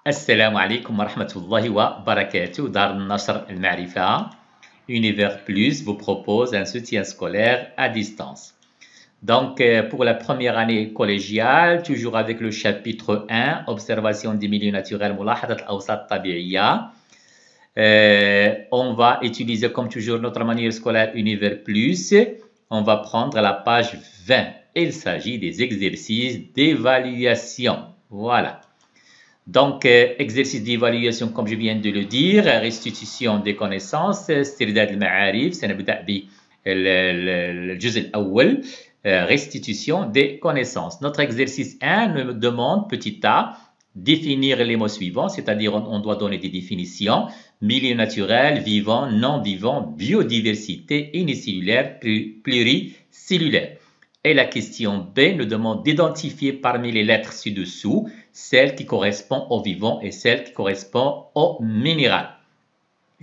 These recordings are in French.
السلام عليكم ورحمة الله وبركاته. دار النشر المعرفة Univers Plus vous propose un soutien scolaire à distance. Donc, pour la première année collégiale, toujours avec le chapitre 1, Observation des milieux naturels, ملاحظة الأوساط الطبيعية. On va utiliser comme toujours notre manuel scolaire Univers Plus. On va prendre la page 20. Il s'agit des exercices d'évaluation. Voilà. Donc, exercice d'évaluation, comme je viens de le dire, restitution des connaissances, استرداد المعارف. سنبدأ بالجزء الأول, restitution des connaissances. Notre exercice 1 nous demande, petit a, définir les mots suivants, c'est-à-dire on doit donner des définitions: milieu naturel, vivant, non vivant, biodiversité, unicellulaire, pluricellulaire. Et la question B nous demande d'identifier parmi les lettres ci-dessous celle qui correspond au vivant et celle qui correspond au minéral.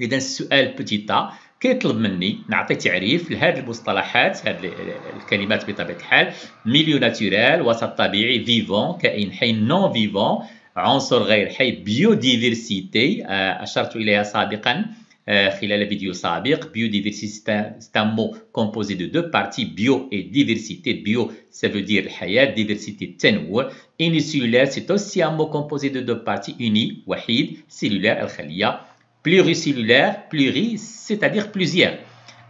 إذا السؤال petit a كيطلب مني نعطي تعريف لهذه المصطلحات، هذه الكلمات بطبيعة الحال: ميليو ناتورال وسط طبيعي، فيفون كائن حي، نون فيفون عنصر غير حي، بيوديفرسيتي أشرت إليها سابقا خلال فيديو سابق. Biodiversité, c'est un mot composé de deux parties, bio et diversité. Bio, ça veut dire الحياة, diversité, تنوع. Unicellulaire, c'est aussi un mot composé de deux parties, uni, وحيد, cellulaire, الخلية. Pluricellulaire, pluri, c'est-à-dire plusieurs.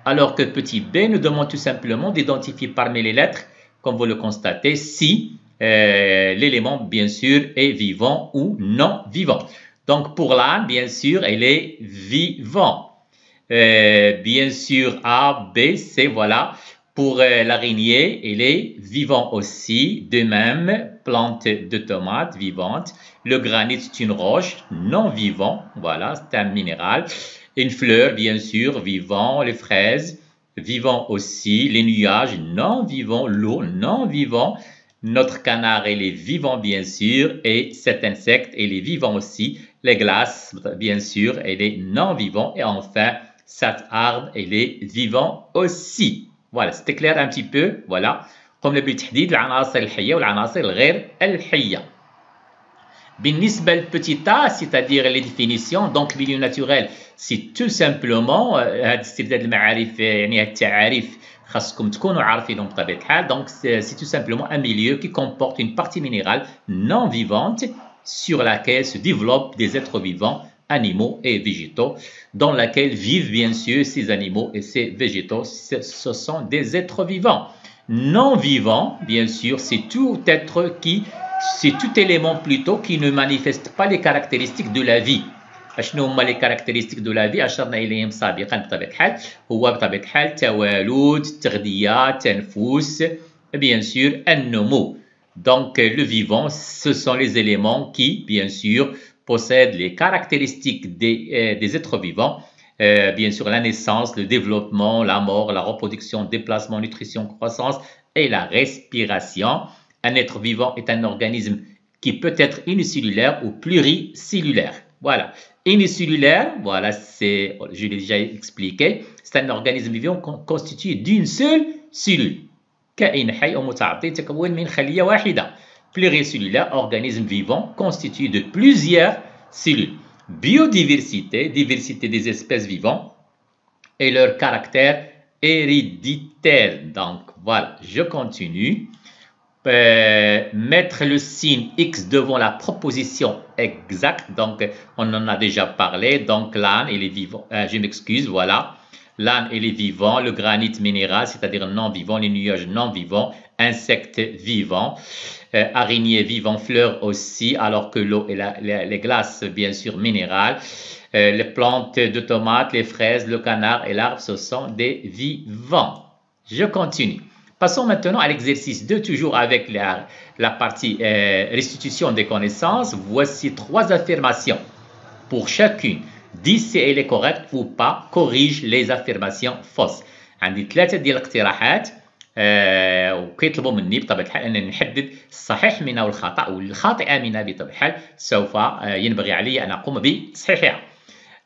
Alors que petit b nous demande tout simplement d'identifier parmi les lettres, comme vous le constatez, si l'élément, bien sûr, est vivant ou non vivant. Donc, pour l'âne, bien sûr, elle est vivant. Bien sûr, A, B, C, voilà. Pour l'araignée, elle est vivant aussi. De même, plante de tomates vivante. Le granit, c'est une roche non vivant. Voilà, c'est un minéral. Une fleur, bien sûr, vivant. Les fraises, vivant aussi. Les nuages, non vivant. L'eau, non vivant. Notre canard, il est vivant, bien sûr. Et cet insecte, il est vivant aussi. Les glaces, bien sûr, il est non vivant. Et enfin, cet arbre, il est vivant aussi. Voilà, c'était clair un petit peu. Voilà. قمنا بتحديد العناصر الحية والعناصر الغير الحية. بالنسبة للبتي a, c'est-à-dire les définitions, donc milieu naturel, c'est tout simplement هذا استرداد المعارف، يعني التعاريف خاصكم تكونوا عارفينهم بطبيعة الحال. Donc c'est tout simplement un milieu qui comporte une partie minérale non vivante sur laquelle se développent des êtres vivants, animaux et végétaux, dans laquelle vivent bien sûr ces animaux et ces végétaux. Ce sont des êtres vivants. Non vivants, bien sûr, c'est tout élément plutôt qui ne manifeste pas les caractéristiques de la vie. شنو هما les caractéristiques de la vie؟ أشرنا إليهم سابقا بطبيعة الحال. هو بطبيعة الحال توالد، تغذية، تنفس، bien sûr النمو. Donc le vivant, ce sont les éléments qui, bien sûr, possèdent les caractéristiques des êtres vivants. Bien sûr, la naissance, le développement, la mort, la reproduction, déplacement, nutrition, croissance et la respiration. Un être vivant est un organisme qui peut être unicellulaire ou pluricellulaire. Voilà. Unicellulaire, voilà, je l'ai déjà expliqué, c'est un organisme vivant constitué d'une seule cellule. كائن حي أو متعطي تكون من خلية واحدة. Pluricellulaire, organisme vivant constitué de plusieurs cellules. Biodiversité, diversité des espèces vivantes et leur caractère héréditaire. Donc voilà, je continue. Mettre le signe X devant la proposition exacte. Donc on en a déjà parlé. Donc l'âne, il est vivant. Je m'excuse, voilà. L'âne, il est vivant. Le granit minéral, c'est-à-dire non vivant. Les nuages non vivants. Insectes vivants. Araignées vivants. Fleurs aussi. Alors que l'eau et les glaces, bien sûr, minérales. Les plantes de tomates, les fraises, le canard et l'arbre, ce sont des vivants. Je continue. Passons maintenant à l'exercice 2, toujours avec la partie restitution des connaissances. Voici 3 affirmations. Pour chacune, dis si elle est correcte ou pas, corrige les affirmations fausses. عندي 3 ديال الاقتراحات وكيطلبوا مني بطبيعة الحال أن نحدد الصحيح منها والخطأ والخاطئة منها بطبيعة الحال. سوف ينبغي علي أن أقوم بتصحيحها.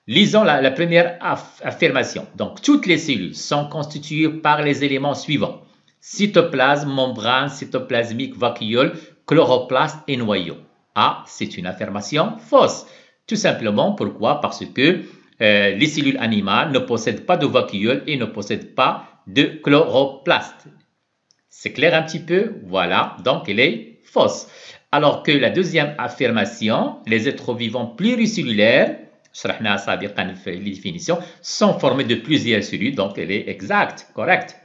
Lisons la première affirmation. Donc, toutes les cellules sont constituées par les éléments suivants: cytoplasme, membrane cytoplasmique, vacuole, chloroplaste et noyau. A, c'est une affirmation fausse. Tout simplement, pourquoi? Parce que les cellules animales ne possèdent pas de vacuole et ne possèdent pas de chloroplaste. C'est clair un petit peu? Voilà, donc elle est fausse. Alors que la deuxième affirmation, les êtres vivants pluricellulaires, les définitions, sont formés de plusieurs cellules, donc elle est exacte, correcte.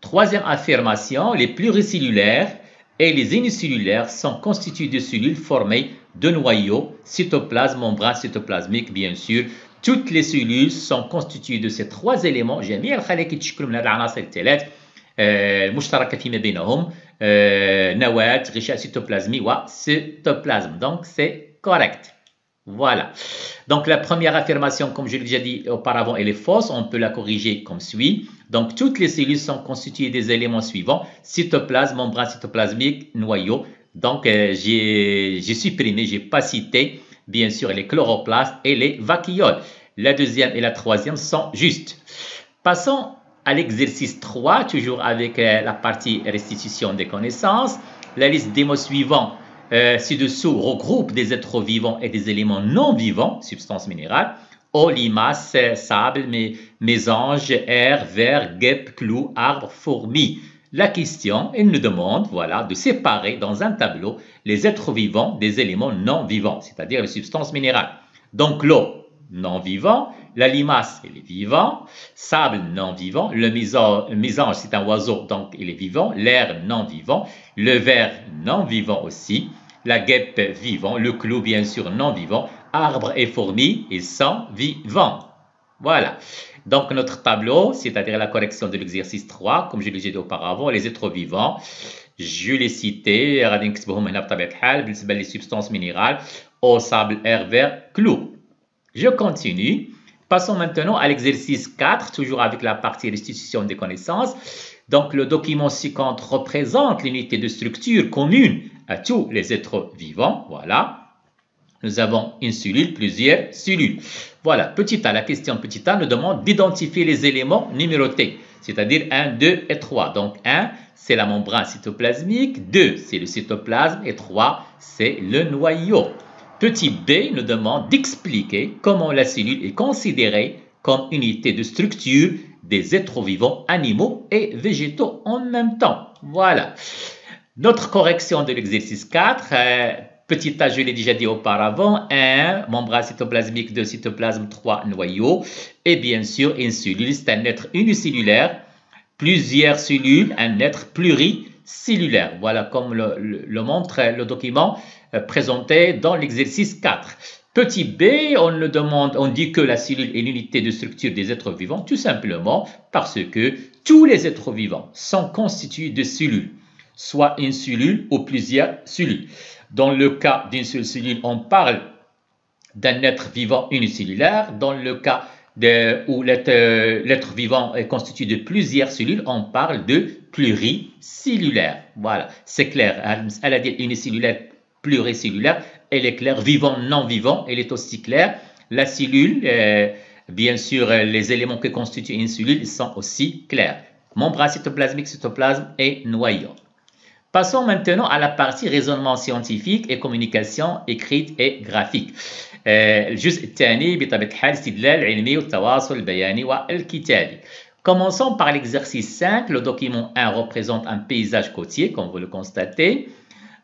Troisième affirmation, les pluricellulaires et les unicellulaires sont constitués de cellules formées de noyaux, cytoplasme, membrane cytoplasmique, bien sûr. Toutes les cellules sont constituées de ces trois éléments. جميع الخلايا كيتشكلوا من هذه العناصر الثلاث المشتركة فيما بينهم نواة غشاء cytoplasmique وcytoplasme. Donc c'est correct. Voilà. Donc la première affirmation, comme je l'ai déjà dit auparavant, elle est fausse. On peut la corriger comme suit. Donc toutes les cellules sont constituées des éléments suivants: cytoplasme, membrane cytoplasmique, noyau. Donc j'ai supprimé, j'ai pas cité bien sûr les chloroplastes et les vacuoles. La deuxième et la troisième sont justes. Passons à l'exercice 3, toujours avec la partie restitution des connaissances. La liste des mots suivants ci-dessous regroupe des êtres vivants et des éléments non vivants, substances minérales: eau, limace, sable, mésange, air, verre, guêpe, clou, arbre, fourmi. La question, elle nous demande, voilà, de séparer dans un tableau les êtres vivants des éléments non vivants, c'est-à-dire les substances minérales. Donc l'eau, non vivant; la limace, elle est vivant; sable, non vivant; le mésange, c'est un oiseau, donc il est vivant; l'air, non vivant; le verre, non vivant aussi; la guêpe, vivant; le clou, bien sûr, non vivant; arbre et fourmi, ils sont vivants. Voilà. Donc notre tableau, c'est-à-dire la correction de l'exercice 3, comme je l'ai dit auparavant, les êtres vivants, je l'ai cité, les substances minérales, eau, sable, air, verre, clou. Je continue. Passons maintenant à l'exercice 4, toujours avec la partie restitution des connaissances. Donc, le document ci-contre représente l'unité de structure commune à tous les êtres vivants. Voilà. Nous avons une cellule, plusieurs cellules. Voilà, petit a, la question petit a nous demande d'identifier les éléments numérotés, c'est-à-dire 1, 2 et 3. Donc 1, c'est la membrane cytoplasmique, 2, c'est le cytoplasme et 3, c'est le noyau. Petit b nous demande d'expliquer comment la cellule est considérée comme unité de structure des êtres vivants, animaux et végétaux en même temps. Voilà. Notre correction de l'exercice 4, petit a, je l'ai déjà dit auparavant, 1, membrane cytoplasmique, 2, cytoplasme, 3, noyau. Et bien sûr, une cellule, c'est un être unicellulaire. Plusieurs cellules, un être pluricellulaire. Voilà comme le montre le document présenté dans l'exercice 4. Petit b, on dit que la cellule est l'unité de structure des êtres vivants, tout simplement parce que tous les êtres vivants sont constitués de cellules, soit une cellule ou plusieurs cellules. Dans le cas d'une seule cellule, on parle d'un être vivant unicellulaire. Dans le cas où l'être vivant est constitué de plusieurs cellules, on parle de pluricellulaire. Voilà, c'est clair. Elle a dit unicellulaire, pluricellulaire, elle est claire. Vivant, non vivant, elle est aussi claire. La cellule, bien sûr, les éléments qui constituent une cellule sont aussi clairs. Membrane cytoplasmique, cytoplasme et noyau. Passons maintenant à la partie raisonnement scientifique et communication écrite et graphique. الجزء الثاني بطبيعة الحال الاستدلال العلمي والتواصل البياني والكتابي. Commençons par l'exercice 5. Le document 1 représente un paysage côtier, comme vous le constatez,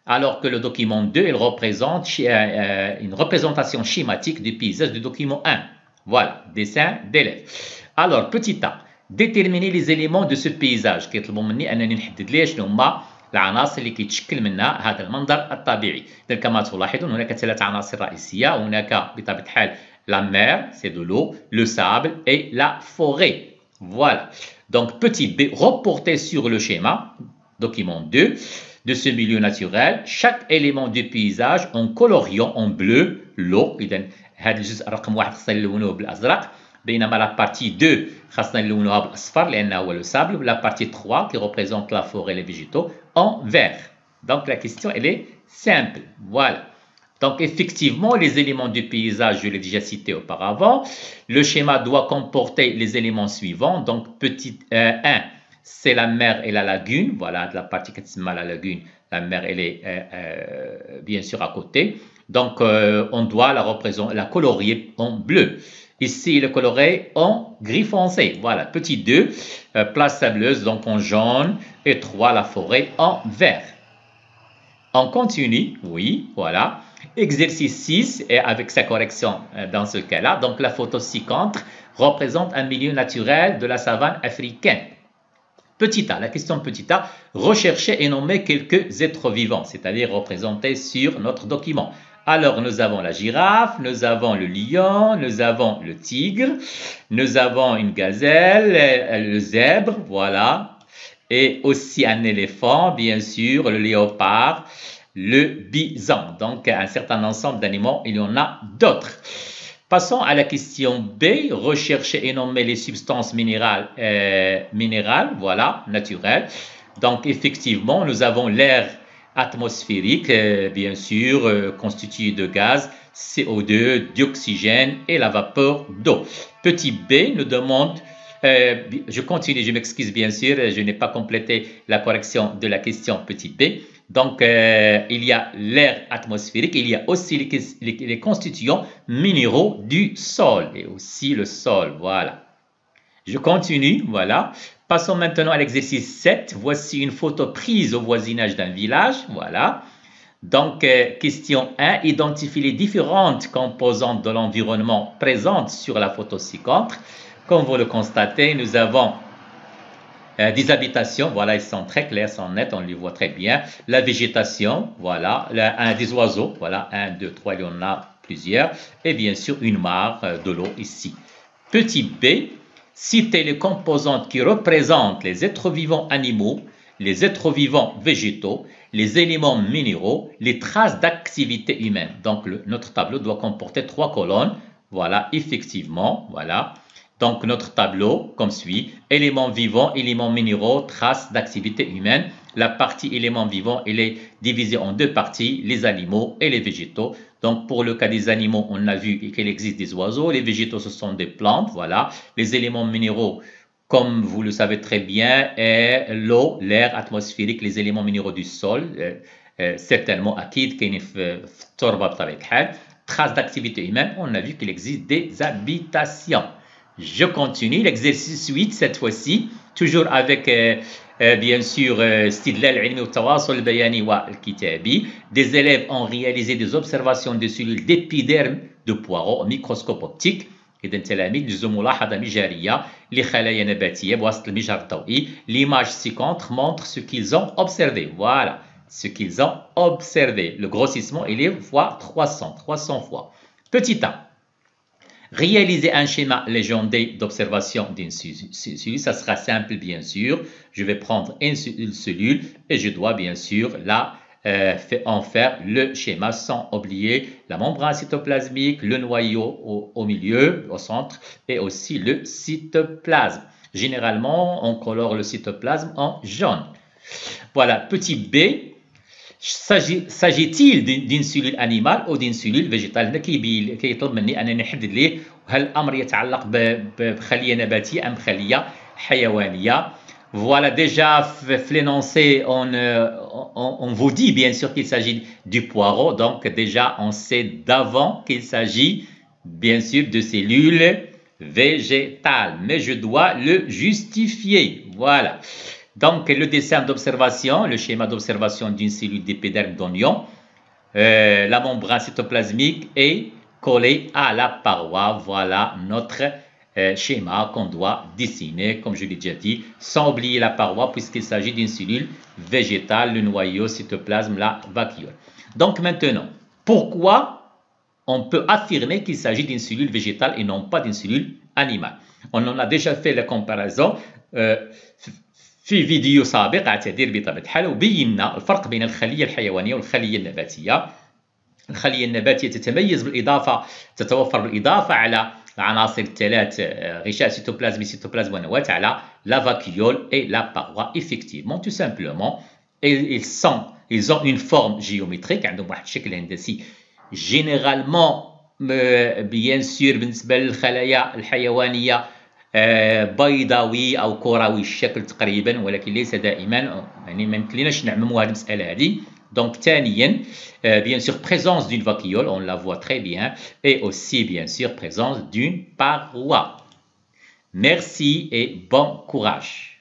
alors que le document 2 il représente une représentation schématique du paysage du document 1. Voilà, dessin d'élève. Alors, petit a, déterminer les éléments de ce paysage. كيطلبوا مني أنني نحدد ليه شنو هما العناصر اللي كيتشكل منها هذا المنظر الطبيعي. إذا كما تلاحظون هناك 3 عناصر رئيسية. هناك بطبيعة الحال la mer, c'est de l'eau, le sable et la forêt. Voilà. Donc petit b, reporter sur le schéma, document 2, de ce milieu naturel, chaque élément du paysage en coloriant en bleu l'eau. إذا هذا الجزء رقم 1 خصنا نلونوه بالأزرق. بينما la partie 2 خاصنا نلونوها بالاصفر لانه هو le sable. La partie 3 qui représente la forêt et les végétaux en vert. Donc la question elle est simple. Voilà. Donc effectivement les éléments du paysage je l'ai déjà cité auparavant. Le schéma doit comporter les éléments suivants. Donc petit 1 c'est la mer et la lagune. Voilà la partie qui s'appelle la lagune La mer, elle est bien sûr à côté. Donc, on doit la colorier en bleu. Ici, le coloré en gris foncé. Voilà, petit 2, place sableuse, donc en jaune. Et 3, la forêt en vert. On continue, oui, voilà. Exercice 6, et avec sa correction dans ce cas-là. Donc, la photo ci-contre représente un milieu naturel de la savane africaine. Petit a, la question petit a, rechercher et nommer quelques êtres vivants, c'est-à-dire représentés sur notre document. Alors, nous avons la girafe, nous avons le lion, nous avons le tigre, nous avons une gazelle, le zèbre, voilà, et aussi un éléphant, bien sûr, le léopard, le bison. Donc, un certain ensemble d'animaux, il y en a d'autres. Passons à la question B, rechercher et nommer les substances minérales, voilà, naturelles. Donc, effectivement, nous avons l'air atmosphérique, bien sûr, constitué de gaz, CO2, d'oxygène et la vapeur d'eau. Petit B nous demande, je continue, je m'excuse bien sûr, je n'ai pas complété la correction de la question petit B. Donc, il y a l'air atmosphérique, il y a aussi les constituants minéraux du sol et aussi le sol, voilà. Je continue, voilà. Passons maintenant à l'exercice 7. Voici une photo prise au voisinage d'un village, voilà. Donc, question 1, identifie les différentes composantes de l'environnement présentes sur la photo ci-contre. Comme vous le constatez, nous avons des habitations, voilà, ils sont très clairs, sont nets, on les voit très bien. La végétation, voilà, des oiseaux, voilà, 1, 2, 3, il y en a plusieurs. Et bien sûr, une mare de l'eau ici. Petit b, citez les composantes qui représentent les êtres vivants animaux, les êtres vivants végétaux, les éléments minéraux, les traces d'activité humaine. Donc, notre tableau doit comporter 3 colonnes. Voilà, effectivement, voilà. Donc, notre tableau, comme suit, éléments vivants, éléments minéraux, traces d'activité humaine. La partie éléments vivants, elle est divisée en 2 parties, les animaux et les végétaux. Donc, pour le cas des animaux, on a vu qu'il existe des oiseaux. Les végétaux, ce sont des plantes, voilà. Les éléments minéraux, comme vous le savez très bien, est l'eau, l'air atmosphérique, les éléments minéraux du sol. Certainement, أكيد كاين في التربة بطبيعة الحال. Traces d'activité humaine, on a vu qu'il existe des habitations. Je continue l'exercice 8 cette fois-ci, toujours avec bien sûr استدلال العلمي والتواصل البياني والكتابي. Des élèves ont réalisé des observations de cellules d'épiderme de poireaux au microscope optique. إذا التلاميذ جزء ملاحظة مجهرية لخلايا نباتية بواسطة المجهر الضوئي. L'image ci-contre montre ce qu'ils ont observé. Voilà, ce qu'ils ont observé. Le grossissement, il est fois 300 fois. Petit a. Réaliser un schéma légendé d'observation d'une cellule, ça sera simple bien sûr. Je vais prendre une cellule et je dois bien sûr en faire le schéma sans oublier la membrane cytoplasmique, le noyau au milieu, au centre et aussi le cytoplasme. Généralement, on colore le cytoplasme en jaune. Voilà, petit b. s'agit-il d'une cellule animale ou d'une cellule végétale؟ هنا كيطلب مني انني نحدد ليه هل الامر يتعلق بخليه نباتيه ام خليه حيوانيه. Voilà, déjà l'énoncé, on vous dit bien sûr qu'il s'agit du poireau, donc déjà on sait d'avant qu'il s'agit bien sûr de cellules végétales, mais je dois le justifier. Voilà. Donc, le dessin d'observation, le schéma d'observation d'une cellule d'épiderme d'oignon, la membrane cytoplasmique est collée à la paroi. Voilà notre schéma qu'on doit dessiner, comme je l'ai déjà dit, sans oublier la paroi puisqu'il s'agit d'une cellule végétale, le noyau, cytoplasme, la vacuole. Donc maintenant, pourquoi on peut affirmer qu'il s'agit d'une cellule végétale et non pas d'une cellule animale? On en a déjà fait la comparaison في فيديو سابق اعتذر بطبيعة الحال وبينا الفرق بين الخلية الحيوانية والخلية النباتية. الخلية النباتية تتوفر بالإضافة على العناصر الثلاث غشاء cytoplasme ونواة على la vacuole et la paroi. Effectivement, tout simplement, ils ont une forme géométrique, عندهم واحد الشكل هندسي. Généralement, bien sûr بالنسبة للخلايا الحيوانية بيضاوي أو كروي الشكل تقريبا، ولكن ليس دائما، يعني ما يمكنناش نعمموا هذه المسألة هذه. Donc ثانيا bien sûr présence d'une vacuole, on la voit très bien, et aussi bien sûr présence d'une paroi. Merci et bon courage.